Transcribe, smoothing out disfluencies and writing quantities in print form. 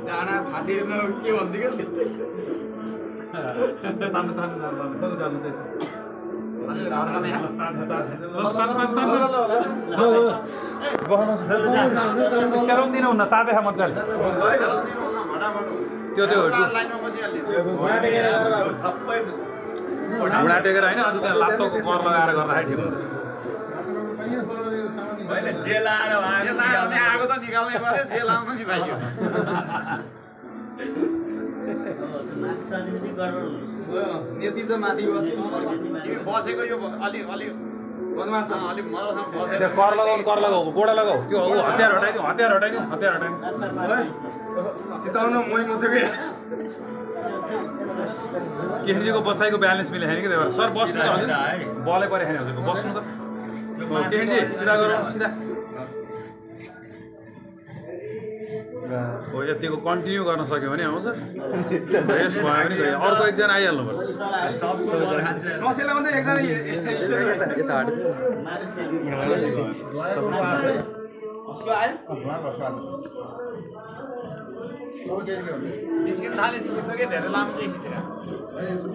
जाना फाटेर के भन्दै के तान्नु सेराउदिन हुन्न ताते खा मजाले त्यो घुँडा टेकेर होइन अझ त्यहाँ लाप्टोको कर लगाएर गर्दाखेरि ठिक हुन्छ जेल आएको त निकाल्नै पर्यो जेल आउनु नि भाइ यति त माथि बसेको यो अलि बदमास अलि मजासँग बसेर कर लगाऊ गोडा लगाऊ त्यो हतियार हटाइदिउँ चिताउन मै मथेकै केहीजीको बसाइको ब्यालेन्स मिलेन कि त्यही भएर सर बस्नु त हजुर बलै परे खाने हजुरको बस्नु त केहीजी सिधा गरौँ सिधा हो यतिको कन्टिन्यू गर्न सक्यो भने आउँछ रेस्ट भयो भने गयो अर्को एकजना आइहाल्नुपर्छ नसेलाउँदै एकजना निस्किन थालेपछि धेरै लामो चाहिँ